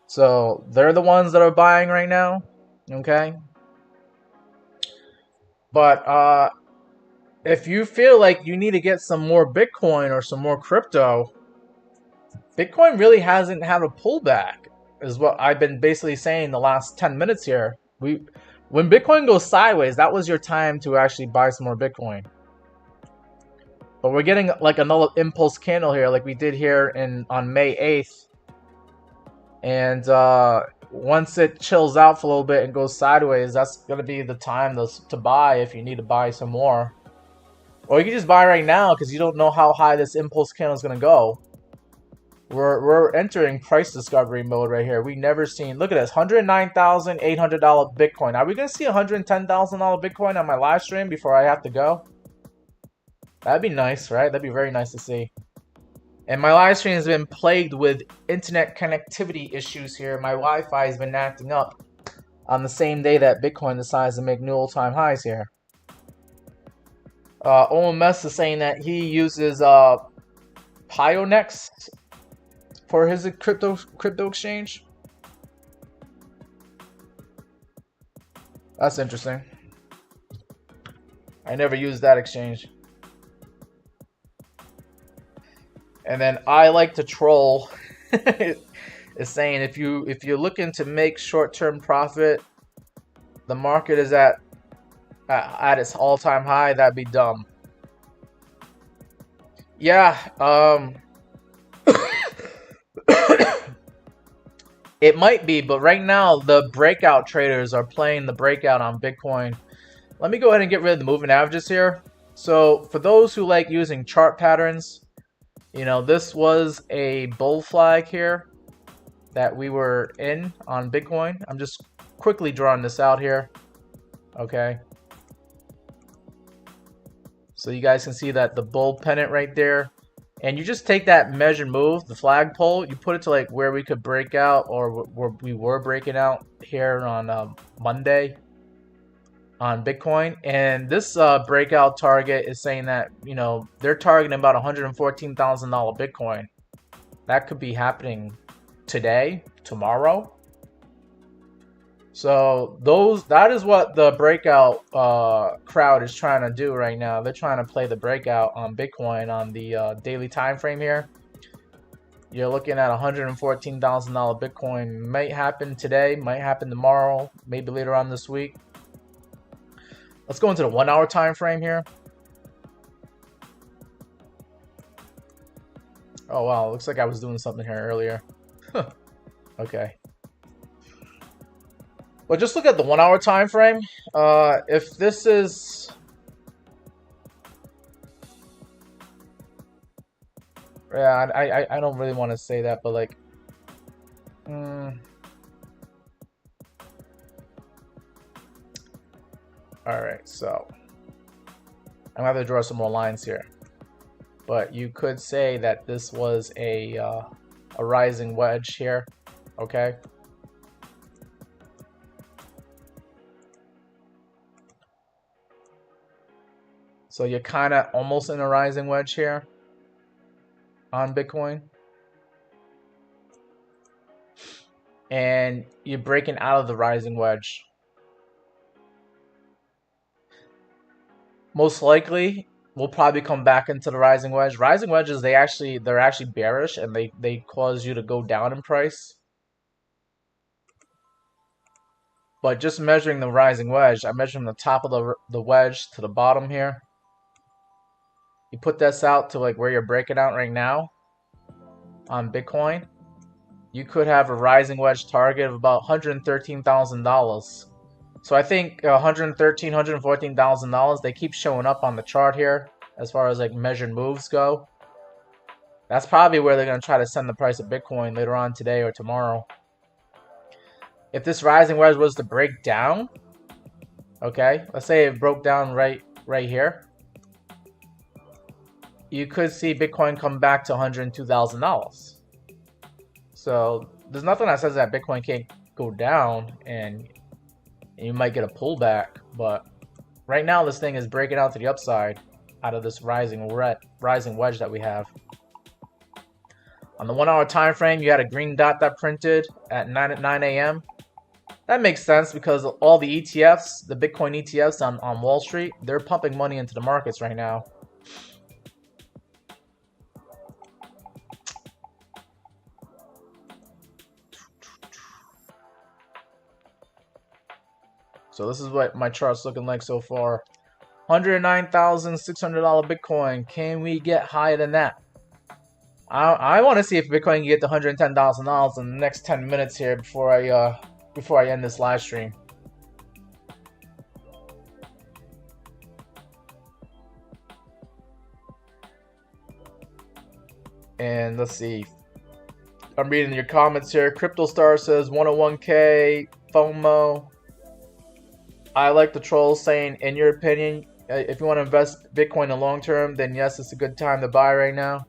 So they're the ones that are buying right now. Okay. But if you feel like you need to get some more Bitcoin or some more crypto, Bitcoin really hasn't had a pullback, is what I've been basically saying the last 10 minutes here. When Bitcoin goes sideways, that was your time to actually buy some more Bitcoin. But we're getting like another impulse candle here, like we did here on May 8th. And once it chills out for a little bit and goes sideways, that's gonna be the time to buy if you need to buy some more. Or you can just buy right now because you don't know how high this impulse candle is gonna go. We're entering price discovery mode right here. We never seen. Look at this, $109,800 Bitcoin. Are we gonna see $110,000 Bitcoin on my live stream before I have to go? That'd be nice, right? That'd be very nice to see. And my live stream has been plagued with internet connectivity issues here. My Wi-Fi has been acting up on the same day that Bitcoin decides to make new all-time highs here. OMS is saying that he uses Pionex for his crypto exchange. That's interesting. I never used that exchange. And then I like to troll. Is saying if you're looking to make short-term profit, the market is at its all-time high. That'd be dumb. Yeah. It might be, but right now the breakout traders are playing the breakout on Bitcoin. Let me go ahead and get rid of the moving averages here. So for those who like using chart patterns, you know, this was a bull flag here that we were in on Bitcoin. I'm just quickly drawing this out here. Okay. So you guys can see that the bull pennant right there. And you just take that measured move, the flagpole, you put it to like where we could break out, or where we were breaking out here on Monday on Bitcoin. And this breakout target is saying that, you know, they're targeting about $114,000 Bitcoin. That could be happening today, tomorrow. So that is what the breakout crowd is trying to do right now. They're trying to play the breakout on Bitcoin on the daily time frame here. You're looking at $114,000 Bitcoin. Might happen today, might happen tomorrow, maybe later on this week. Let's go into the 1 hour time frame here. Oh wow, looks like I was doing something here earlier. Okay. But just look at the 1 hour time frame. If this is I don't really want to say that, but like all right, so I'm gonna have to draw some more lines here. But you could say that this was a rising wedge here, okay? So you're kind of almost in a rising wedge here on Bitcoin. And you're breaking out of the rising wedge. Most likely, we'll probably come back into the rising wedge. Rising wedges, they're actually bearish, and they cause you to go down in price. But just measuring the rising wedge, I measure from the top of the wedge to the bottom here. You put this out to like where you're breaking out right now on Bitcoin, you could have a rising wedge target of about $113,000. So I think $113,000, $114,000, they keep showing up on the chart here as far as like measured moves go. That's probably where they're going to try to send the price of Bitcoin later on today or tomorrow. If this rising wedge was to break down, okay, let's say it broke down right here, you could see Bitcoin come back to $102,000. So there's nothing that says that Bitcoin can't go down and you might get a pullback, but right now this thing is breaking out to the upside out of this rising wedge that we have. On the 1 hour time frame, you had a green dot that printed at 9 a.m. That makes sense because all the ETFs, the Bitcoin ETFs on Wall Street, they're pumping money into the markets right now. So this is what my chart's looking like so far. $109,600 Bitcoin. Can we get higher than that? I want to see if Bitcoin can get to $110,000 in the next 10 minutes here before I end this live stream. And let's see. I'm reading your comments here. Crypto Star says 101K FOMO. I like the trolls saying, in your opinion, if you want to invest Bitcoin in the long term, then yes, it's a good time to buy right now.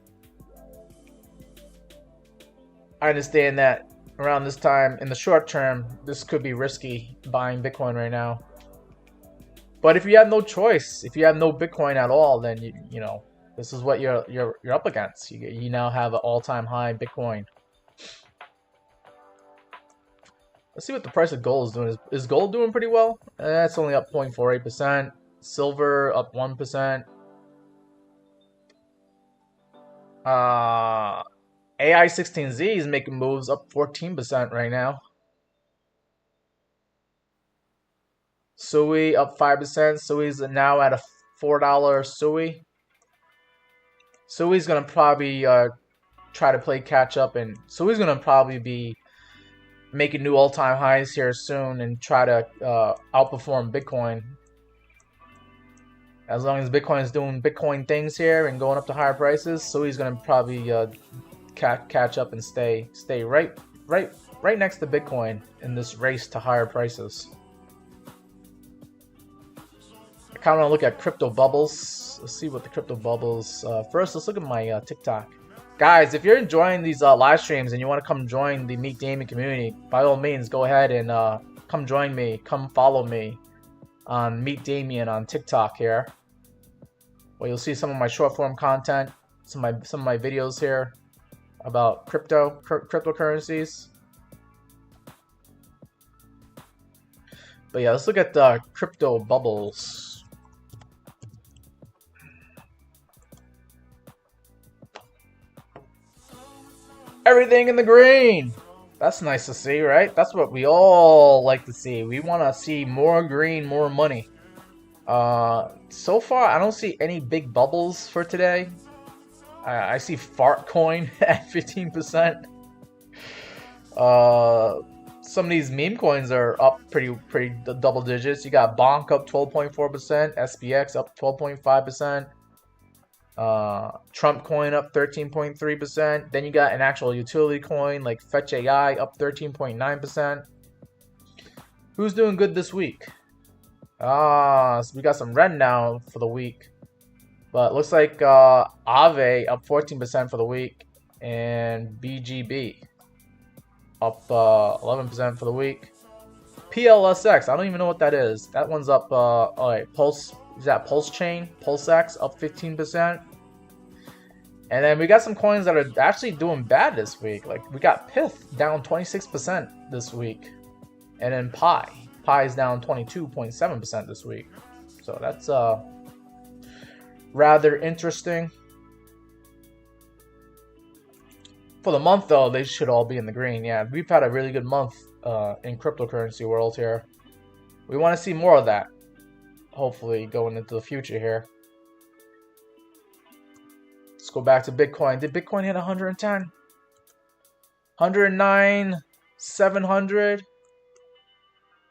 I understand that around this time, in the short term, this could be risky buying Bitcoin right now. But if you have no choice, if you have no Bitcoin at all, then you know this is what you're up against. You now have an all-time high Bitcoin. Let's see what the price of gold is doing. Is gold doing pretty well? It's only up 0.48%. Silver up 1%. AI16Z is making moves up 14% right now. Sui up 5%. Sui's now at a $4 Sui. Sui's gonna probably try to play catch up, and Sui's gonna probably be making new all-time highs here soon and try to outperform Bitcoin. As long as Bitcoin is doing Bitcoin things here and going up to higher prices, Sui's gonna probably catch up and stay right next to Bitcoin in this race to higher prices. I kind of want to look at crypto bubbles. Let's see what the crypto bubbles. First, let's look at my TikTok. Guys, if you're enjoying these live streams and you want to come join the Meet Damien community, by all means, go ahead and come join me. Come follow me on Meet Damien on TikTok here, where you'll see some of my short form content, some of my videos here about cryptocurrencies. But yeah, let's look at the crypto bubbles. Everything in the green. That's nice to see, right? That's what we all like to see. We want to see more green, more money. So far, I don't see any big bubbles for today. I see Fart Coin at 15%. Some of these meme coins are up pretty double digits. You got Bonk up 12.4%, SPX up 12.5%. Trump coin up 13.3%. Then you got an actual utility coin like Fetch AI up 13.9%. Who's doing good this week? So we got some red now for the week, but looks like Aave up 14% for the week, and BGB up 11% for the week. PLSX, I don't even know what that is. That one's up. Alright, Pulse. Is that Pulse Chain? PulseX up 15%. And then we got some coins that are actually doing bad this week. Like we got Pith down 26% this week. And then Pi. Pi is down 22.7% this week. So that's rather interesting. For the month though, they should all be in the green. Yeah, we've had a really good month in cryptocurrency world here. We want to see more of that. Hopefully going into the future here. Let's go back to Bitcoin. Did Bitcoin hit 110? 109, 700.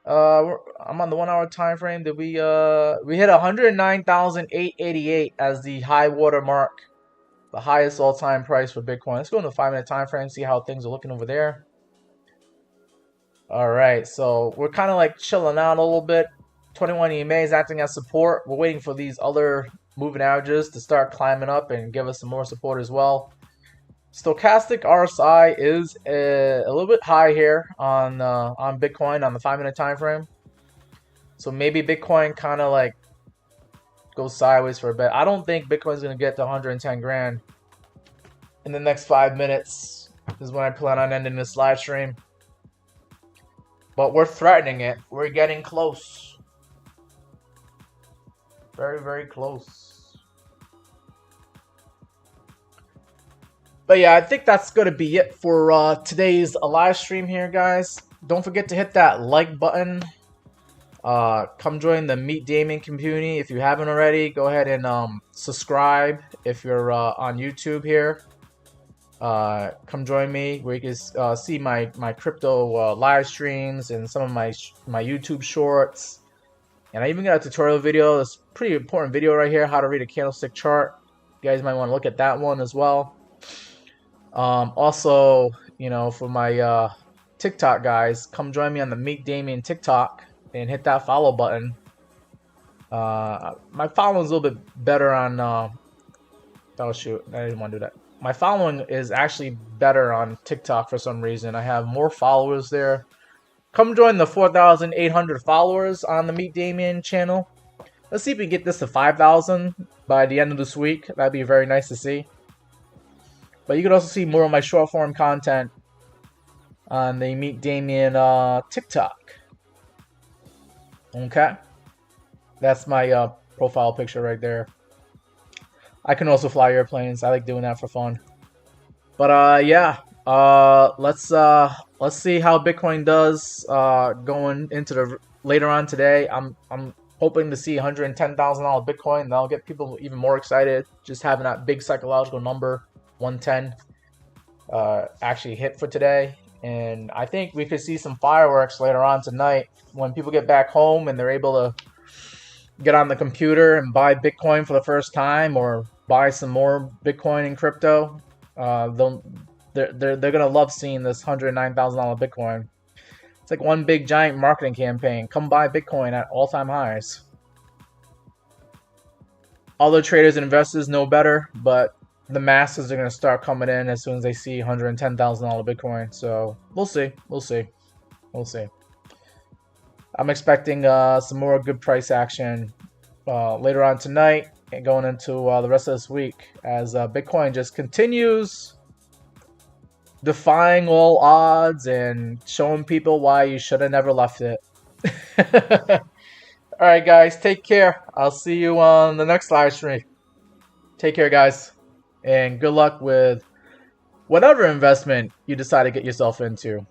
I'm on the 1 hour time frame. Did we hit 109,888 as the high water mark, the highest all-time price for Bitcoin. Let's go in the 5-minute time frame, see how things are looking over there. All right, so we're kind of like chilling out a little bit. 21 EMA is acting as support. We're waiting for these other moving averages to start climbing up and give us some more support as well. Stochastic RSI is a little bit high here on Bitcoin on the 5-minute time frame. So maybe Bitcoin kind of like goes sideways for a bit. I don't think Bitcoin's going to get to 110 grand in the next 5 minutes. This is when I plan on ending this live stream. But we're threatening it. We're getting close. Very, very close. But yeah, I think that's going to be it for today's live stream here, guys. Don't forget to hit that like button. Come join the Meet Damien community if you haven't already. Go ahead and subscribe if you're on YouTube here. come join me where you can see my crypto live streams and some of my YouTube shorts. And I even got a tutorial video. It's a pretty important video right here, how to read a candlestick chart. You guys might want to look at that one as well. Also, you know, for my TikTok guys, come join me on the Meet Damien TikTok and hit that follow button. My following is a little bit better on. Oh shoot, I didn't want to do that. My following is actually better on TikTok for some reason. I have more followers there. Come join the 4,800 followers on the Meet Damien channel. Let's see if we can get this to 5,000 by the end of this week. That'd be very nice to see. But you can also see more of my short form content on the Meet Damien TikTok. Okay. That's my profile picture right there. I can also fly airplanes. I like doing that for fun. But yeah, let's see how Bitcoin does going into the later on today. I'm hoping to see $110,000 Bitcoin. That'll get people even more excited. Just having that big psychological number, 110, actually hit for today. And I think we could see some fireworks later on tonight when people get back home and they're able to get on the computer and buy Bitcoin for the first time, or buy some more Bitcoin and crypto. They're gonna love seeing this $109,000 Bitcoin. It's like one big giant marketing campaign. Come buy Bitcoin at all-time highs. Other traders and investors know better, but the masses are gonna start coming in as soon as they see $110,000 Bitcoin. So we'll see. We'll see. We'll see. I'm expecting some more good price action later on tonight and going into the rest of this week as Bitcoin just continues defying all odds and showing people why you should have never left it. All right, guys, take care. I'll see you on the next live stream. Take care, guys, and good luck with whatever investment you decide to get yourself into.